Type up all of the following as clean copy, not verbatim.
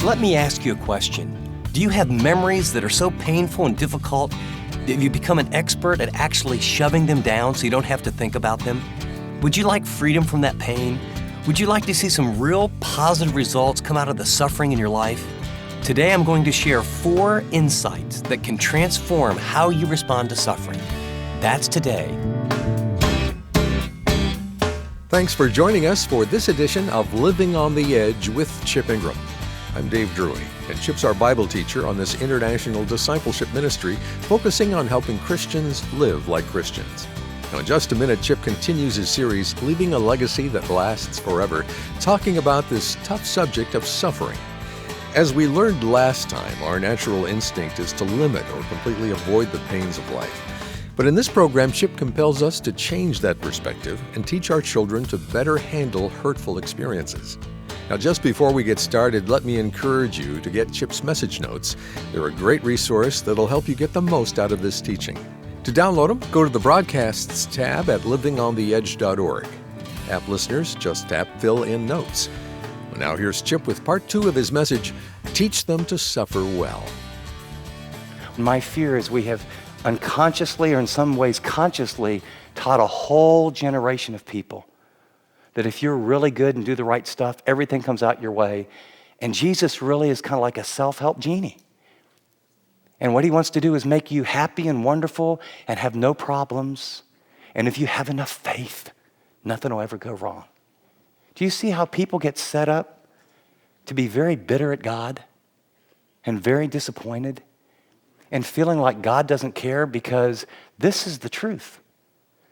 Let me ask you a question. Do you have memories that are so painful and difficult that you become an expert at actually shoving them down so you don't have to think about them? Would you like freedom from that pain? Would you like to see some real positive results come out of the suffering in your life? Today I'm going to share 4 insights that can transform how you respond to suffering. That's today. Thanks for joining us for this edition of Living on the Edge with Chip Ingram. I'm Dave Drury, and Chip's our Bible teacher on this international discipleship ministry focusing on helping Christians live like Christians. Now, in just a minute, Chip continues his series, Leaving a Legacy That Lasts Forever, talking about this tough subject of suffering. As we learned last time, our natural instinct is to limit or completely avoid the pains of life. But in this program, Chip compels us to change that perspective and teach our children to better handle hurtful experiences. Now, just before we get started, let me encourage you to get Chip's message notes. They're a great resource that'll help you get the most out of this teaching. To download them, go to the Broadcasts tab at livingontheedge.org. App listeners, just tap Fill in Notes. Well, now here's Chip with part 2 of his message, Teach Them to Suffer Well. My fear is we have unconsciously or in some ways consciously taught a whole generation of people that if you're really good and do the right stuff, everything comes out your way. And Jesus really is kind of like a self-help genie. And what he wants to do is make you happy and wonderful and have no problems. And if you have enough faith, nothing will ever go wrong. Do you see how people get set up to be very bitter at God and very disappointed and feeling like God doesn't care because this is the truth?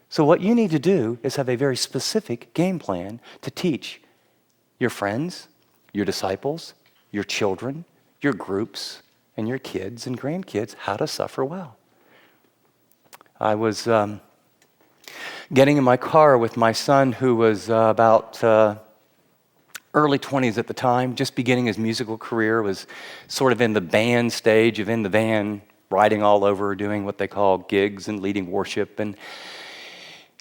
So what you need to do is have a very specific game plan to teach your friends, your disciples, your children, your groups, and your kids and grandkids how to suffer well. I was getting in my car with my son who was about early 20s at the time, just beginning his musical career, was sort of in the band stage of in the van, riding all over, doing what they call gigs and leading worship.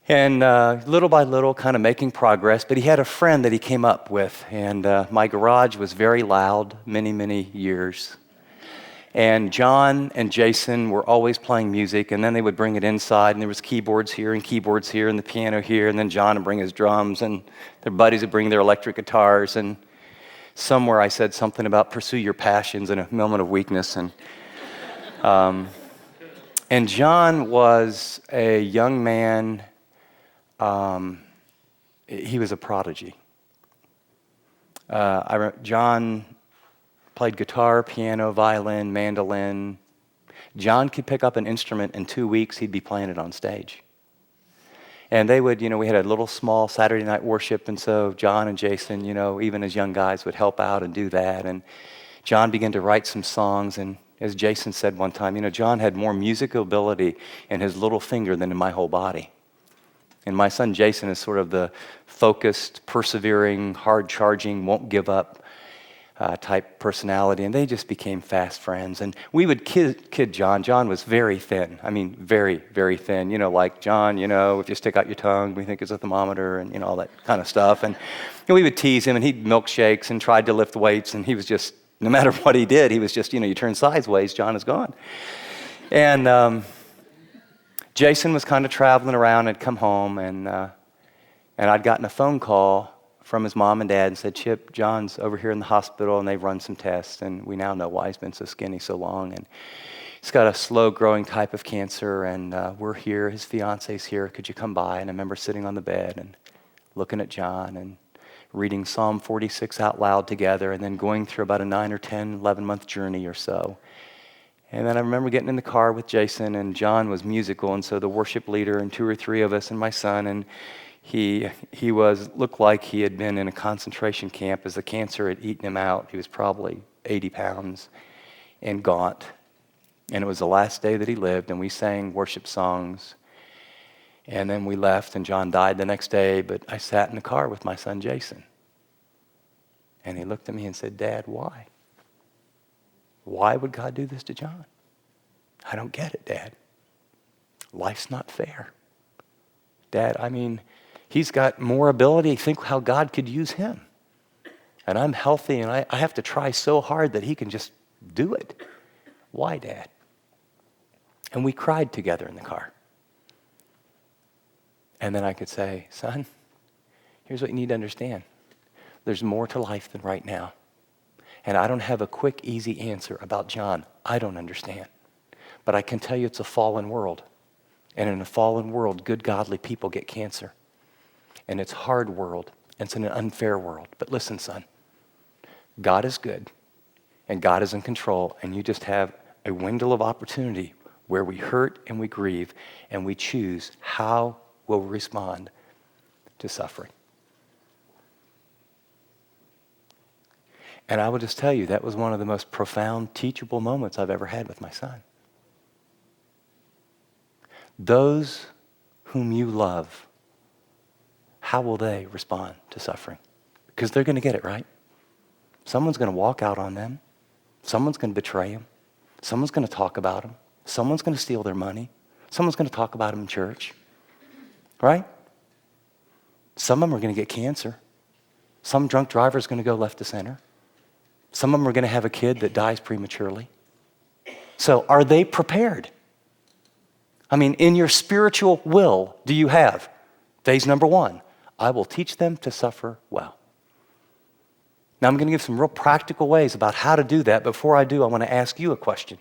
And little by little, kind of making progress. But he had a friend that he came up with. And my garage was very loud, many, many years. And John and Jason were always playing music. And then they would bring it inside. And there was keyboards here and the piano here. And then John would bring his drums. And their buddies would bring their electric guitars. And somewhere I said something about pursue your passions in a moment of weakness. And John was a young man. He was a prodigy. John played guitar, piano, violin, mandolin. John could pick up an instrument in 2 weeks, he'd be playing it on stage. And they would, we had a little small Saturday night worship, and so John and Jason, even as young guys, would help out and do that. And John began to write some songs, and as Jason said one time, John had more musical ability in his little finger than in my whole body. And my son Jason is sort of the focused, persevering, hard-charging, won't give up type personality. And they just became fast friends. And we would kid John. John was very thin. I mean, very, very thin. Like John, if you stick out your tongue, we think it's a thermometer and, all that kind of stuff. And we would tease him, and he'd milkshakes and tried to lift weights. And he was just, no matter what he did, he was just, you turn sideways, John is gone. And Jason was kind of traveling around and come home, and I'd gotten a phone call from his mom and dad and said, Chip, John's over here in the hospital, and they've run some tests, and we now know why he's been so skinny so long, and he's got a slow-growing type of cancer, and we're here, his fiance's here, could you come by? And I remember sitting on the bed and looking at John and reading Psalm 46 out loud together, and then going through about a 9 or 10, 11-month journey or so. And then I remember getting in the car with Jason, and John was musical, and so the worship leader and 2 or 3 of us and my son, and he looked like he had been in a concentration camp as the cancer had eaten him out. He was probably 80 pounds and gaunt. And it was the last day that he lived, and we sang worship songs. And then we left, and John died the next day, but I sat in the car with my son Jason. And he looked at me and said, Dad, why? Why would God do this to John? I don't get it, Dad. Life's not fair. Dad, he's got more ability. Think how God could use him. And I'm healthy, and I have to try so hard that he can just do it. Why, Dad? And we cried together in the car. And then I could say, son, here's what you need to understand. There's more to life than right now. And I don't have a quick, easy answer about John. I don't understand. But I can tell you it's a fallen world. And in a fallen world, good, godly people get cancer. And it's a hard world. And it's an unfair world. But listen, son, God is good. And God is in control. And you just have a window of opportunity where we hurt and we grieve. And we choose how we'll respond to suffering. And I will just tell you, that was one of the most profound, teachable moments I've ever had with my son. Those whom you love, how will they respond to suffering? Because they're going to get it, right? Someone's going to walk out on them. Someone's going to betray them. Someone's going to talk about them. Someone's going to steal their money. Someone's going to talk about them in church. Right? Some of them are going to get cancer. Some drunk driver is going to go left to center. Some of them are going to have a kid that dies prematurely. So are they prepared? I mean, in your spiritual will, do you have phase number 1? I will teach them to suffer well. Now I'm going to give some real practical ways about how to do that. Before I do, I want to ask you a question.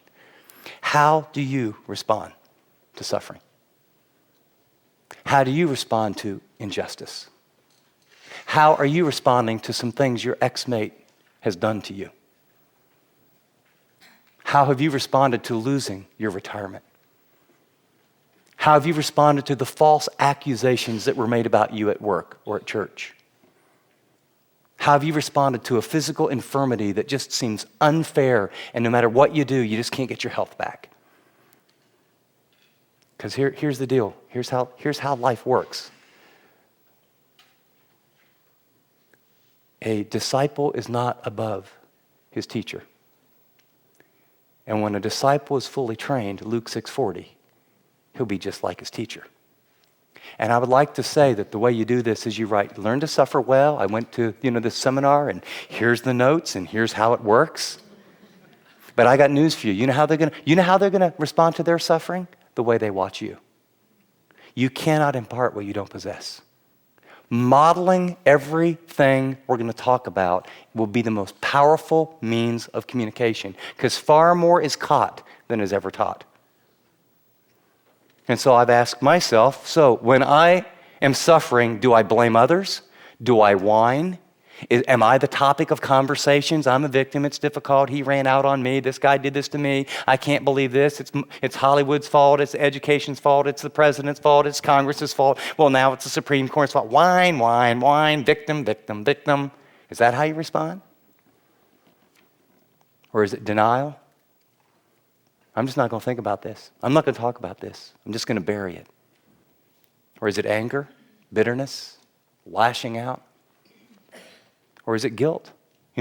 How do you respond to suffering? How do you respond to injustice? How are you responding to some things your ex-mate has done to you? How have you responded to losing your retirement? How have you responded to the false accusations that were made about you at work or at church? How have you responded to a physical infirmity that just seems unfair, and no matter what you do, you just can't get your health back? Because here's the deal. Here's how life works. A disciple is not above his teacher. And when a disciple is fully trained, Luke 6:40, he'll be just like his teacher. And I would like to say that the way you do this is you write, learn to suffer well. I went to this seminar, and here's the notes, and here's how it works. But I got news for you. You know how they're gonna respond to their suffering? The way they watch you. You cannot impart what you don't possess. Modeling everything we're going to talk about will be the most powerful means of communication, because far more is caught than is ever taught. And so I've asked myself, so when I am suffering, do I blame others? Do I whine? Am I the topic of conversations? I'm a victim. It's difficult. He ran out on me. This guy did this to me. I can't believe this. It's Hollywood's fault. It's education's fault. It's the president's fault. It's Congress's fault. Well, now it's the Supreme Court's fault. Whine, whine, whine. Victim, victim, victim. Is that how you respond? Or is it denial? I'm just not going to think about this. I'm not going to talk about this. I'm just going to bury it. Or is it anger, bitterness, lashing out? Or is it guilt?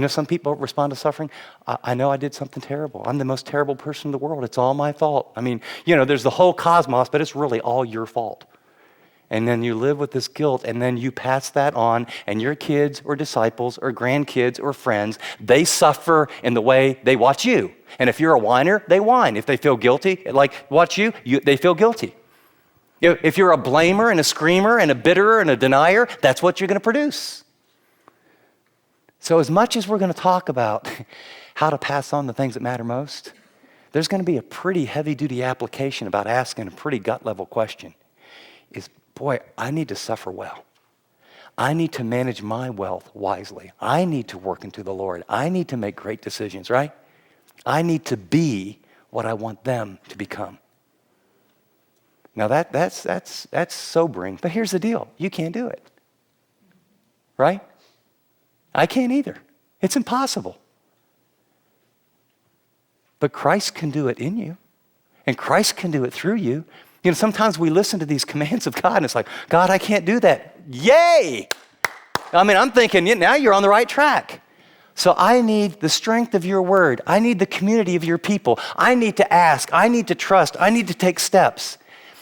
Some people respond to suffering. I know I did something terrible. I'm the most terrible person in the world. It's all my fault. I mean, there's the whole cosmos, but it's really all your fault. And then you live with this guilt, and then you pass that on, and your kids or disciples or grandkids or friends, they suffer in the way they watch you. And if you're a whiner, they whine. If they feel guilty, like watch you, they feel guilty. If you're a blamer and a screamer and a bitterer and a denier, that's what you're going to produce. So as much as we're going to talk about how to pass on the things that matter most, there's going to be a pretty heavy-duty application about asking a pretty gut-level question. Boy, I need to suffer well. I need to manage my wealth wisely. I need to work into the Lord. I need to make great decisions, right? I need to be what I want them to become. Now that's sobering, but here's the deal. You can't do it, right? I can't either. It's impossible. But Christ can do it in you, and Christ can do it through you. Sometimes we listen to these commands of God, and it's like, God, I can't do that. Yay! I mean, I'm thinking, now you're on the right track. So I need the strength of your word. I need the community of your people. I need to ask. I need to trust. I need to take steps.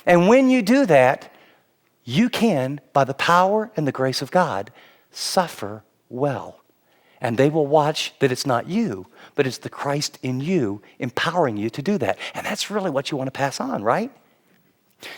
And when you do that, you can, by the power and the grace of God, suffer well. And they will watch that it's not you, but it's the Christ in you empowering you to do that. And that's really what you want to pass on, right?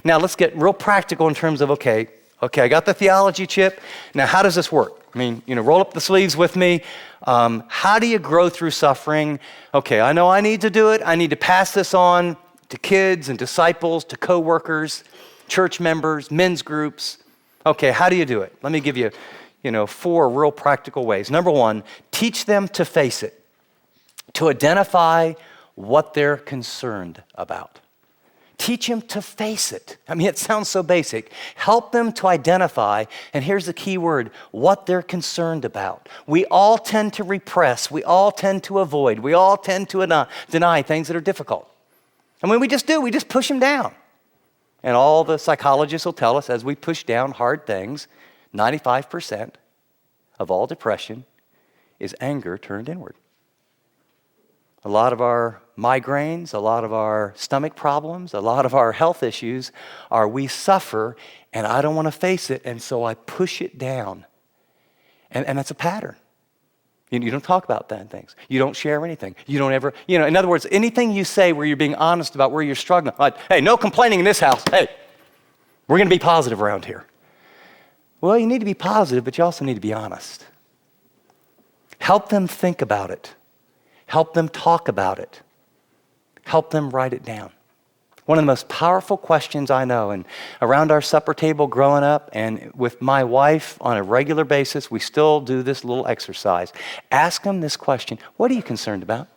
Now let's get real practical in terms of, okay, I got the theology, Chip. Now how does this work? I mean, roll up the sleeves with me. How do you grow through suffering? Okay, I know I need to do it. I need to pass this on to kids and disciples, to coworkers, church members, men's groups. Okay, how do you do it? Let me give you, 4 real practical ways. Number 1, teach them to face it, to identify what they're concerned about. Teach them to face it. I mean, it sounds so basic. Help them to identify, and here's the key word, what they're concerned about. We all tend to repress. We all tend to avoid. We all tend to deny things that are difficult. And when we just do, we just push them down. And all the psychologists will tell us as we push down hard things, 95% of all depression is anger turned inward. A lot of our migraines, a lot of our stomach problems, a lot of our health issues are we suffer and I don't want to face it, and so I push it down. And that's a pattern. You don't talk about that things. You don't share anything. You don't ever, in other words, anything you say where you're being honest about where you're struggling, like, hey, no complaining in this house. Hey, we're going to be positive around here. Well, you need to be positive, but you also need to be honest. Help them think about it. Help them talk about it. Help them write it down. One of the most powerful questions I know, and around our supper table growing up and with my wife on a regular basis, we still do this little exercise. Ask them this question, what are you concerned about?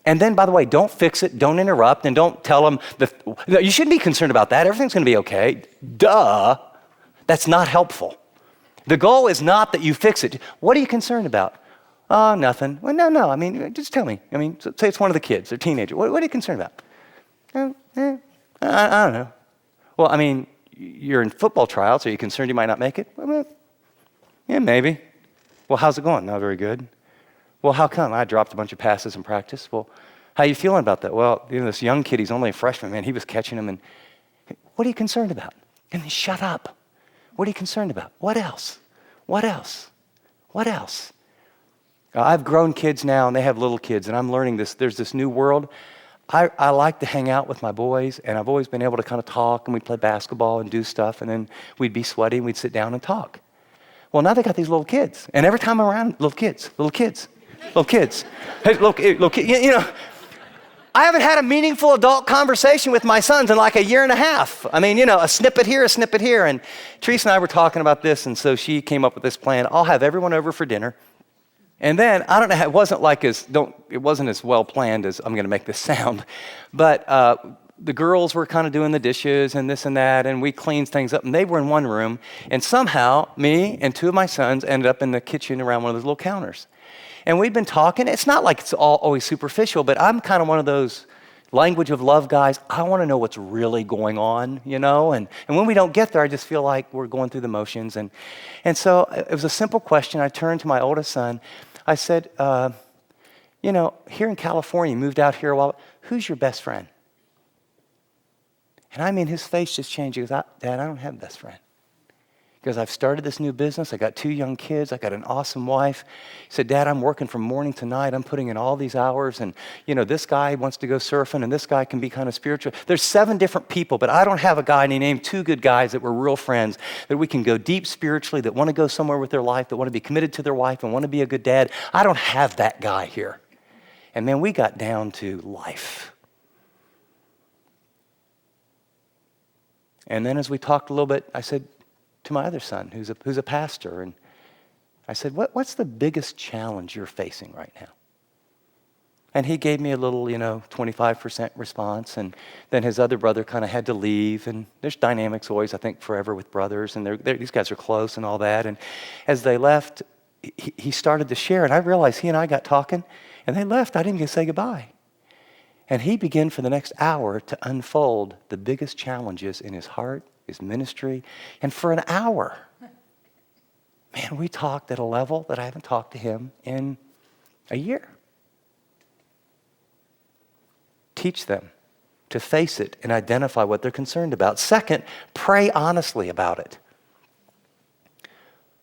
And then, by the way, don't fix it, don't interrupt, and don't tell them, you shouldn't be concerned about that, everything's going to be okay. Duh. That's not helpful. The goal is not that you fix it. What are you concerned about? Oh, nothing. Well, no. I mean, just tell me. I mean, say it's one of the kids or teenager. What are you concerned about? I don't know. Well, I mean, you're in football trials. Are you concerned you might not make it? Well, yeah, maybe. Well, how's it going? Not very good. Well, how come? I dropped a bunch of passes in practice. Well, how are you feeling about that? Well, this young kid, he's only a freshman, man. He was catching them. And what are you concerned about? And then shut up. What are you concerned about? What else? What else? What else? I've grown kids now, and they have little kids, and I'm learning this. There's this new world. I like to hang out with my boys, and I've always been able to kind of talk, and we'd play basketball and do stuff, and then we'd be sweaty, and we'd sit down and talk. Well, now they got these little kids, and every time I'm around, little kids. Hey, little kid, I haven't had a meaningful adult conversation with my sons in like a year and a half. I mean, a snippet here, and Teresa and I were talking about this, and so she came up with this plan. I'll have everyone over for dinner. And then, I don't know, it wasn't as well planned as I'm going to make this sound, but the girls were kind of doing the dishes and this and that, and we cleaned things up, and they were in one room, and somehow me and 2 of my sons ended up in the kitchen around one of those little counters. And we've been talking. It's not like it's all always superficial, but I'm kind of one of those language of love guys. I want to know what's really going on, and when we don't get there, I just feel like we're going through the motions. And so it was a simple question. I turned to my oldest son. I said, here in California, you moved out here a while. Who's your best friend? And I mean, his face just changed. He goes, Dad, I don't have a best friend. Because I've started this new business. I got 2 young kids. I got an awesome wife. He said, Dad, I'm working from morning to night. I'm putting in all these hours. And, this guy wants to go surfing, and this guy can be kind of spiritual. There's 7 different people, but I don't have a guy, and he named 2 good guys that were real friends, that we can go deep spiritually, that want to go somewhere with their life, that want to be committed to their wife and want to be a good dad. I don't have that guy here. And man, we got down to life. And then as we talked a little bit, I said, to my other son, who's a pastor, and I said, what's the biggest challenge you're facing right now? And he gave me a little, 25% response, and then his other brother kind of had to leave, and there's dynamics always, I think, forever with brothers, and these guys are close and all that, and as they left, he started to share, and I realized he and I got talking, and they left. I didn't get to say goodbye. And he began for the next hour to unfold the biggest challenges in his heart, his ministry, and for an hour, man, we talked at a level that I haven't talked to him in a year. Teach them to face it and identify what they're concerned about. Second, pray honestly about it.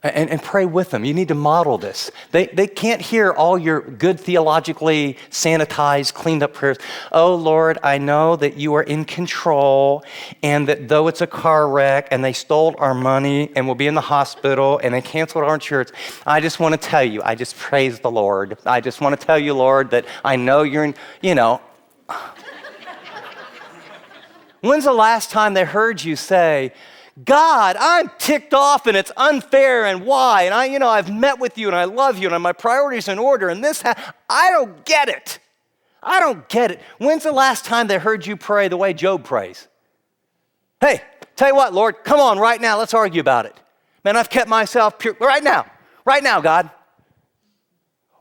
And pray with them. You need to model this. They can't hear all your good theologically sanitized, cleaned up prayers. Oh, Lord, I know that you are in control and that though it's a car wreck and they stole our money and we'll be in the hospital and they canceled our insurance, I just want to tell you, I just praise the Lord. I just want to tell you, Lord, that I know you're in, When's the last time they heard you say, God, I'm ticked off and it's unfair and why? And I've met with you and I love you and my priorities in order and I don't get it. I don't get it. When's the last time they heard you pray the way Job prays? Hey, tell you what, Lord, come on right now. Let's argue about it. Man, I've kept myself pure. Right now, God.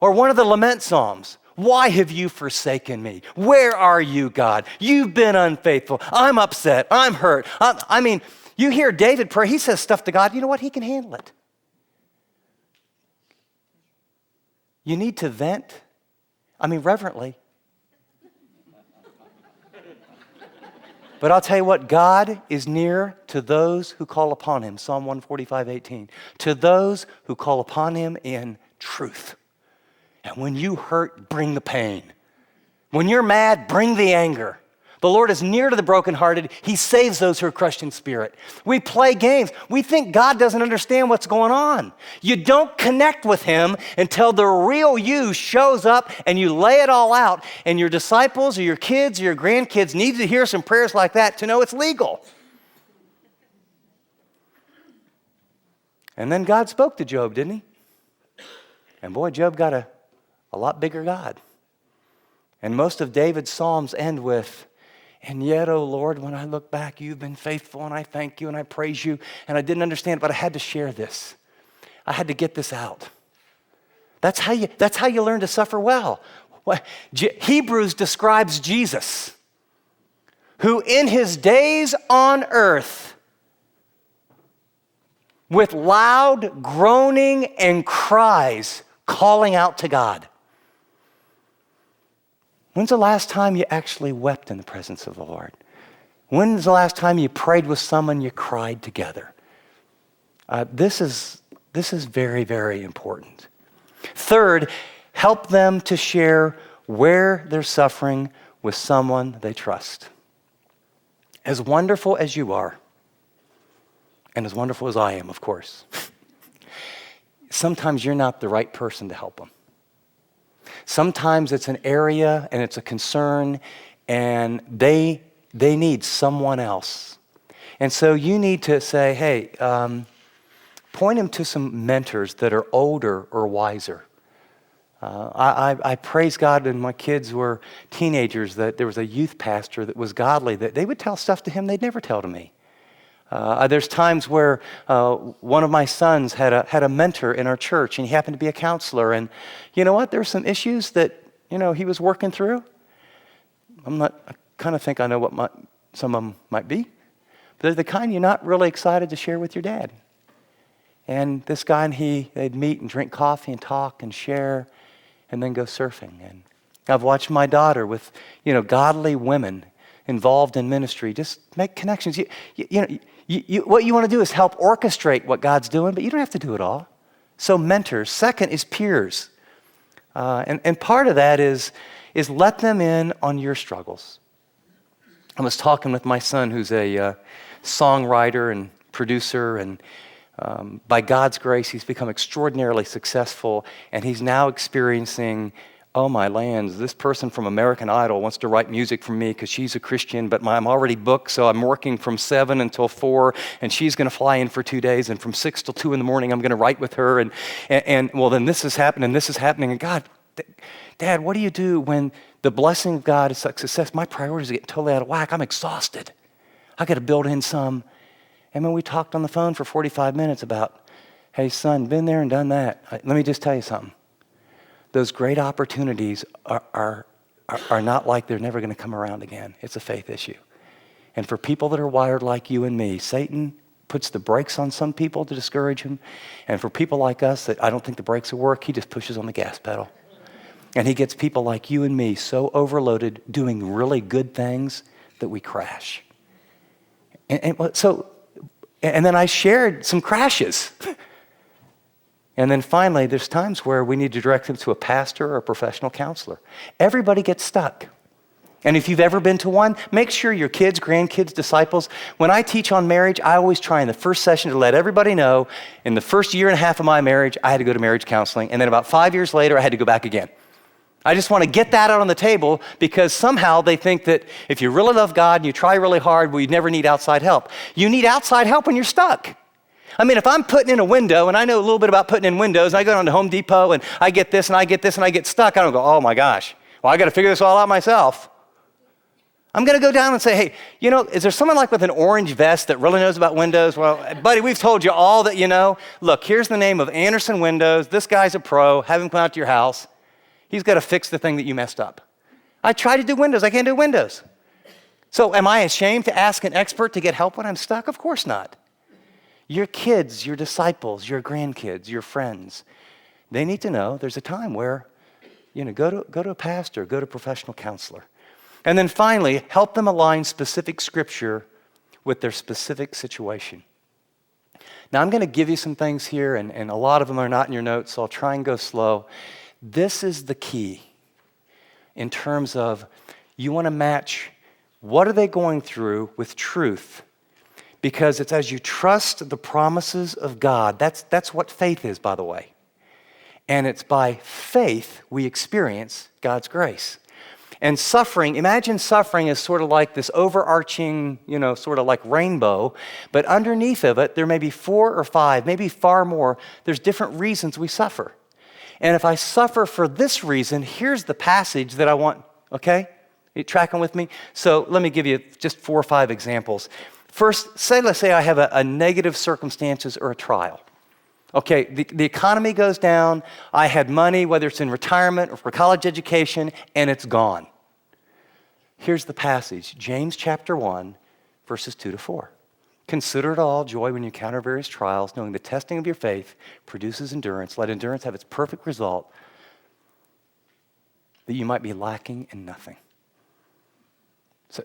Or one of the lament psalms. Why have you forsaken me? Where are you, God? You've been unfaithful. I'm upset. I'm hurt. You hear David pray, he says stuff to God, you know what? He can handle it. You need to vent, reverently. But I'll tell you what, God is near to those who call upon him, Psalm 145:18. To those who call upon him in truth. And when you hurt, bring the pain. When you're mad, bring the anger. The Lord is near to the brokenhearted. He saves those who are crushed in spirit. We play games. We think God doesn't understand what's going on. You don't connect with him until the real you shows up and you lay it all out. And your disciples or your kids or your grandkids need to hear some prayers like that to know it's legal. And then God spoke to Job, didn't he? And boy, Job got a lot bigger God. And most of David's Psalms end with, and yet, O Lord, when I look back, you've been faithful, and I thank you, and I praise you, and I didn't understand it, but I had to share this. I had to get this out. That's how you learn to suffer well. Hebrews describes Jesus, who in his days on earth, with loud groaning and cries, calling out to God. When's the last time you actually wept in the presence of the Lord? When's the last time you prayed with someone, you cried together? This is very, very important. Third, help them to share where they're suffering with someone they trust. As wonderful as you are, and as wonderful as I am, of course, sometimes you're not the right person to help them. Sometimes it's an area and it's a concern and they need someone else. And so you need to say, hey, point them to some mentors that are older or wiser. I praise God when my kids were teenagers that there was a youth pastor that was godly, that they would tell stuff to him they'd never tell to me. There's times where one of my sons had a mentor in our church, and he happened to be a counselor. And you know what? There were some issues that he was working through. I kind of think I know what some of them might be, but they're the kind you're not really excited to share with your dad. And this guy and they'd meet and drink coffee and talk and share, and then go surfing. And I've watched my daughter with godly women involved in ministry just make connections. What you want to do is help orchestrate what God's doing, but you don't have to do it all. So mentors. Second is peers. And part of that is let them in on your struggles. I was talking with my son, who's a songwriter and producer, and by God's grace, he's become extraordinarily successful, and he's now experiencing, oh my lands, this person from American Idol wants to write music for me because she's a Christian, but I'm already booked, so I'm working from 7 until 4, and she's going to fly in for 2 days, and from 6 till 2 in the morning, I'm going to write with her, and well, then this is happening, and God, Dad, what do you do when the blessing of God is success? My priorities are getting totally out of whack. I'm exhausted. I got to build in some. And when we talked on the phone for 45 minutes about, hey, son, been there and done that. Let me just tell you something. Those great opportunities are not like they're never going to come around again. It's a faith issue. And for people that are wired like you and me, Satan puts the brakes on some people to discourage them. And for people like us that I don't think the brakes will work, he just pushes on the gas pedal. And he gets people like you and me so overloaded doing really good things that we crash. And then I shared some crashes. And then finally, there's times where we need to direct them to a pastor or a professional counselor. Everybody gets stuck. And if you've ever been to one, make sure your kids, grandkids, disciples, when I teach on marriage, I always try in the first session to let everybody know in the first year and a half of my marriage, I had to go to marriage counseling. And then about 5 years later, I had to go back again. I just want to get that out on the table because somehow they think that if you really love God and you try really hard, well, you never need outside help. You need outside help when you're stuck. I mean, if I'm putting in a window, and I know a little bit about putting in windows, and I go down to Home Depot and I get this and I get this and I get stuck, I don't go, oh my gosh, well, I got to figure this all out myself. I'm going to go down and say, hey, is there someone like with an orange vest that really knows about windows? Well, buddy, we've told you all that you know. Look, here's the name of Anderson Windows. This guy's a pro. Have him come out to your house. He's got to fix the thing that you messed up. I try to do windows. I can't do windows. So am I ashamed to ask an expert to get help when I'm stuck? Of course not. Your kids, your disciples, your grandkids, your friends, they need to know there's a time where, go to a pastor, go to a professional counselor. And then finally, help them align specific scripture with their specific situation. Now, I'm going to give you some things here, and a lot of them are not in your notes, so I'll try and go slow. This is the key in terms of you want to match what are they going through with truth, because it's as you trust the promises of God. That's what faith is, by the way. And it's by faith we experience God's grace. And suffering, imagine suffering as sort of like this overarching, sort of like rainbow, but underneath of it, there may be 4 or 5, maybe far more. There's different reasons we suffer. And if I suffer for this reason, here's the passage that I want, okay? You tracking with me? So let me give you just 4 or 5 examples. First, let's say I have a negative circumstances or a trial. Okay, the economy goes down, I had money, whether it's in retirement or for college education, and it's gone. Here's the passage, James chapter 1, verses 2-4. Consider it all joy when you encounter various trials, knowing the testing of your faith produces endurance. Let endurance have its perfect result, that you might be lacking in nothing.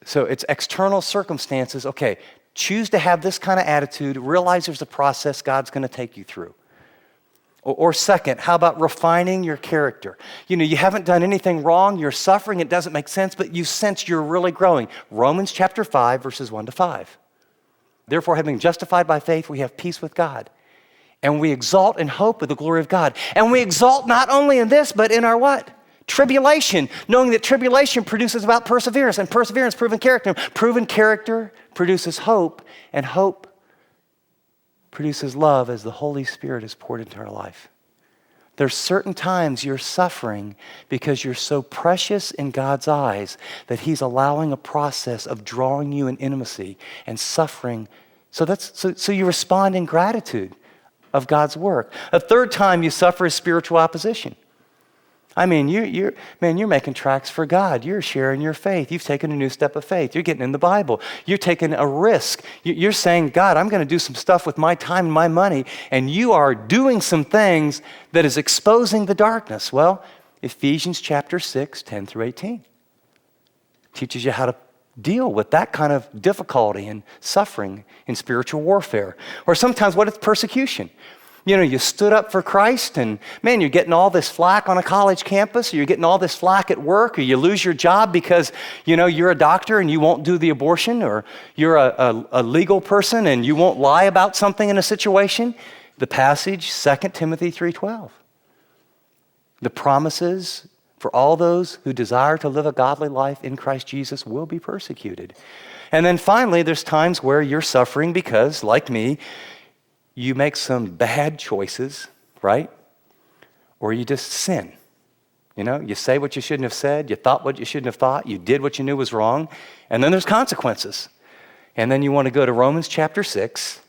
So it's external circumstances. Okay, choose to have this kind of attitude. Realize there's a process God's going to take you through. Or second, how about refining your character? You haven't done anything wrong. You're suffering. It doesn't make sense, but you sense you're really growing. Romans chapter 5, verses 1-5. Therefore, having justified by faith, we have peace with God. And we exalt in hope of the glory of God. And we exalt not only in this, but in our what? Tribulation, knowing that tribulation produces about perseverance, and perseverance, proven character. Proven character produces hope, and hope produces love as the Holy Spirit is poured into our life. There's certain times you're suffering because you're so precious in God's eyes that He's allowing a process of drawing you in intimacy and suffering. So you respond in gratitude of God's work. A third time you suffer is spiritual opposition. I mean, you're making tracks for God. You're sharing your faith. You've taken a new step of faith. You're getting in the Bible. You're taking a risk. You're saying, God, I'm going to do some stuff with my time and my money, and you are doing some things that is exposing the darkness. Well, Ephesians chapter 6, 10-18 teaches you how to deal with that kind of difficulty and suffering in spiritual warfare. Or sometimes what is persecution? You stood up for Christ and, man, you're getting all this flack on a college campus, or you're getting all this flack at work, or you lose your job because, you're a doctor and you won't do the abortion, or you're a legal person and you won't lie about something in a situation. The passage, 2 Timothy 3:12. The promises for all those who desire to live a godly life in Christ Jesus will be persecuted. And then finally, there's times where you're suffering because, like me, you make some bad choices, right? Or you just sin. You say what you shouldn't have said, you thought what you shouldn't have thought, you did what you knew was wrong, and then there's consequences. And then you want to go to Romans chapter 6,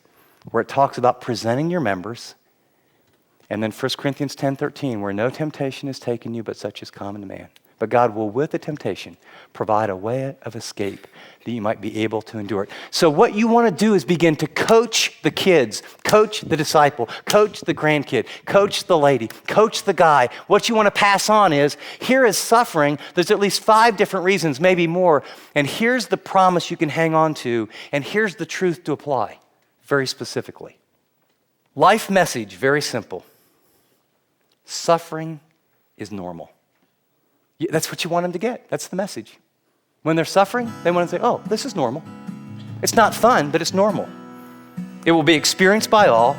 where it talks about presenting your members, and then 1 Corinthians 10:13, where no temptation has taken you but such is common to man. But God will, with the temptation, provide a way of escape that you might be able to endure it. So what you want to do is begin to coach the kids, coach the disciple, coach the grandkid, coach the lady, coach the guy. What you want to pass on is, here is suffering. There's at least 5 different reasons, maybe more. And here's the promise you can hang on to, and here's the truth to apply, very specifically. Life message, very simple. suffering is normal. That's what you want them to get. That's the message. When they're suffering, they want to say, oh, this is normal. It's not fun, but it's normal. It will be experienced by all.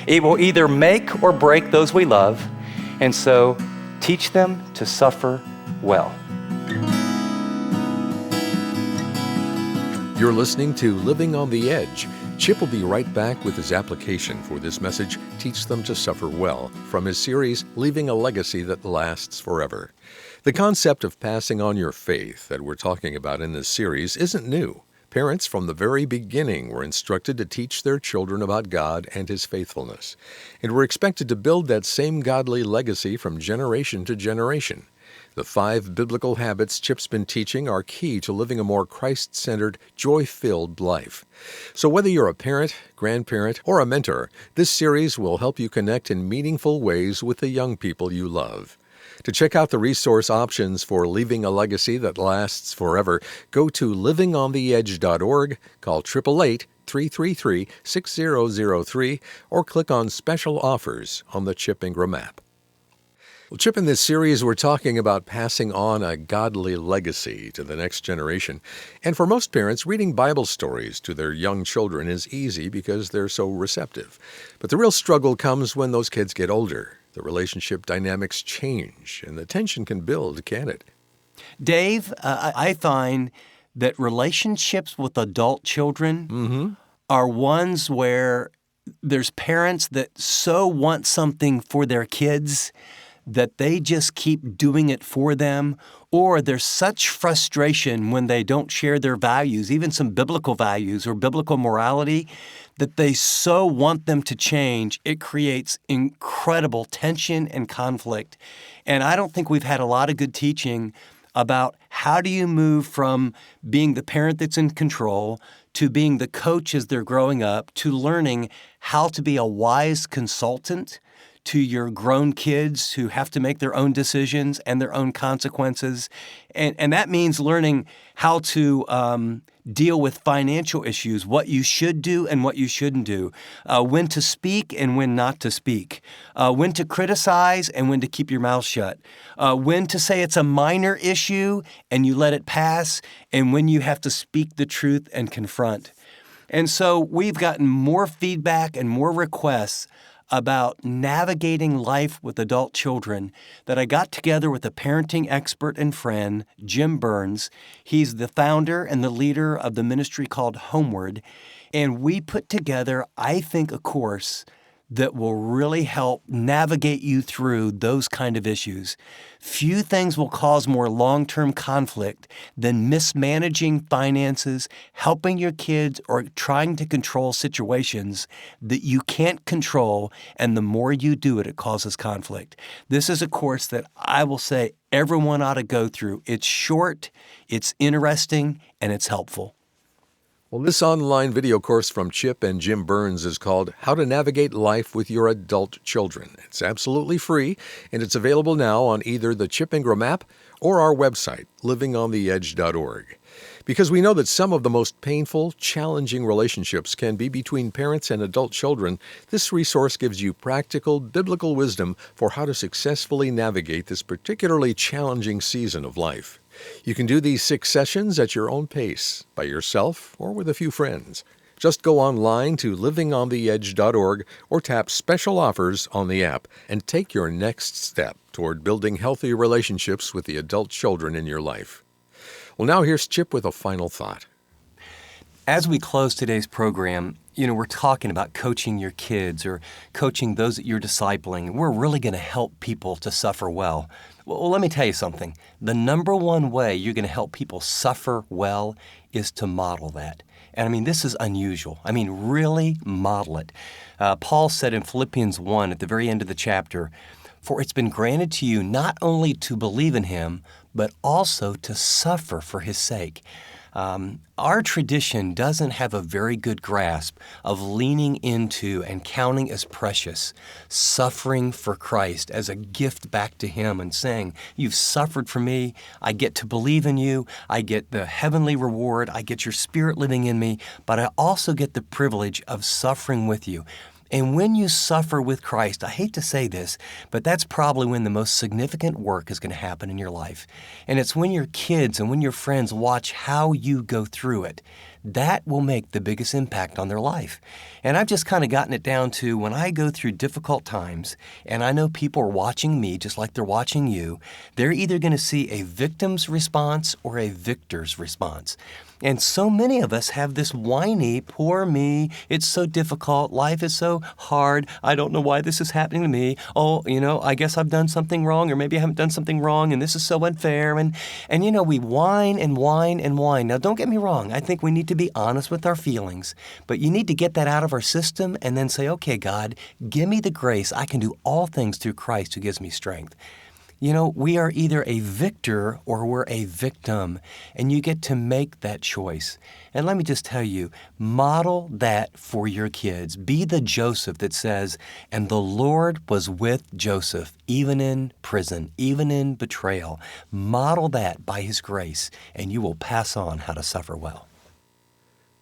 It will either make or break those we love. And so teach them to suffer well. You're listening to Living on the Edge. Chip will be right back with his application for this message, Teach Them to Suffer Well, from his series, Leaving a Legacy That Lasts Forever. The concept of passing on your faith that we're talking about in this series isn't new. Parents from the very beginning were instructed to teach their children about God and His faithfulness, and were expected to build that same godly legacy from generation to generation. The 5 biblical habits Chip's been teaching are key to living a more Christ-centered, joy-filled life. So whether you're a parent, grandparent, or a mentor, this series will help you connect in meaningful ways with the young people you love. To check out the resource options for leaving a legacy that lasts forever, go to livingontheedge.org, call 888-333-6003, or click on Special Offers on the Chip Ingram app. Well, Chip, in this series, we're talking about passing on a godly legacy to the next generation. And for most parents, reading Bible stories to their young children is easy because they're so receptive. But the real struggle comes when those kids get older. The relationship dynamics change, and the tension can build, can't it? Dave, I find that relationships with adult children are ones where there's parents that so want something for their kids that they just keep doing it for them, or there's such frustration when they don't share their values, even some biblical values or biblical morality, that they so want them to change, it creates incredible tension and conflict. And I don't think we've had a lot of good teaching about how do you move from being the parent that's in control to being the coach as they're growing up, to learning how to be a wise consultant to your grown kids who have to make their own decisions and their own consequences. And that means learning how to deal with financial issues, what you should do and what you shouldn't do, when to speak and when not to speak, when to criticize and when to keep your mouth shut, when to say it's a minor issue and you let it pass, and when you have to speak the truth and confront. And so we've gotten more feedback and more requests about navigating life with adult children that I got together with a parenting expert and friend, Jim Burns. He's the founder and the leader of the ministry called Homeward. And we put together, I think, a course that will really help navigate you through those kind of issues. Few things will cause more long-term conflict than mismanaging finances, helping your kids, or trying to control situations that you can't control, and the more you do it, it causes conflict. This is a course that I will say everyone ought to go through. It's short, it's interesting, and it's helpful. Well, this online video course from Chip and Jim Burns is called How to Navigate Life with Your Adult Children. It's absolutely free, and it's available now on either the Chip Ingram app or our website, livingontheedge.org. Because we know that some of the most painful, challenging relationships can be between parents and adult children, this resource gives you practical, biblical wisdom for how to successfully navigate this particularly challenging season of life. You can do these 6 sessions at your own pace, by yourself or with a few friends. Just go online to livingontheedge.org or tap Special Offers on the app and take your next step toward building healthy relationships with the adult children in your life. Well, now here's Chip with a final thought. As we close today's program, we're talking about coaching your kids or coaching those that you're discipling. We're really going to help people to suffer well. Well, let me tell you something. The number one way you're going to help people suffer well is to model that. And this is unusual. Really model it. Paul said in Philippians 1 at the very end of the chapter, "For it's been granted to you not only to believe in Him, but also to suffer for His sake." Our tradition doesn't have a very good grasp of leaning into and counting as precious suffering for Christ as a gift back to Him and saying, "You've suffered for me. I get to believe in you. I get the heavenly reward. I get your Spirit living in me, but I also get the privilege of suffering with you." And when you suffer with Christ, I hate to say this, but that's probably when the most significant work is going to happen in your life. And it's when your kids and when your friends watch how you go through it. That will make the biggest impact on their life. And I've just kind of gotten it down to when I go through difficult times, and I know people are watching me just like they're watching you, they're either going to see a victim's response or a victor's response. And so many of us have this whiny, poor me, it's so difficult, life is so hard, I don't know why this is happening to me. Oh, I guess I've done something wrong, or maybe I haven't done something wrong, and this is so unfair. And we whine and whine and whine. Now, don't get me wrong, I think we need to be honest with our feelings, but you need to get that out of our system and then say, okay, God, give me the grace. I can do all things through Christ who gives me strength. We are either a victor or we're a victim, and you get to make that choice. And let me just tell you, model that for your kids. Be the Joseph that says, and the Lord was with Joseph, even in prison, even in betrayal. Model that by His grace, and you will pass on how to suffer well.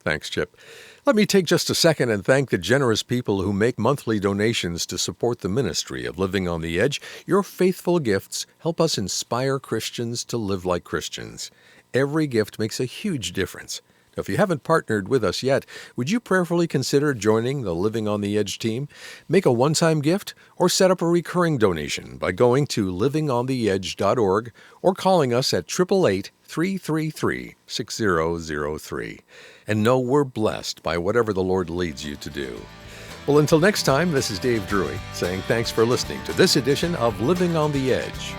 Thanks, Chip. Let me take just a second and thank the generous people who make monthly donations to support the ministry of Living on the Edge. Your faithful gifts help us inspire Christians to live like Christians. Every gift makes a huge difference. Now, if you haven't partnered with us yet, would you prayerfully consider joining the Living on the Edge team? Make a one-time gift or set up a recurring donation by going to livingontheedge.org or calling us at 888-333-6003. And know we're blessed by whatever the Lord leads you to do. Well, until next time, this is Dave Drury saying thanks for listening to this edition of Living on the Edge.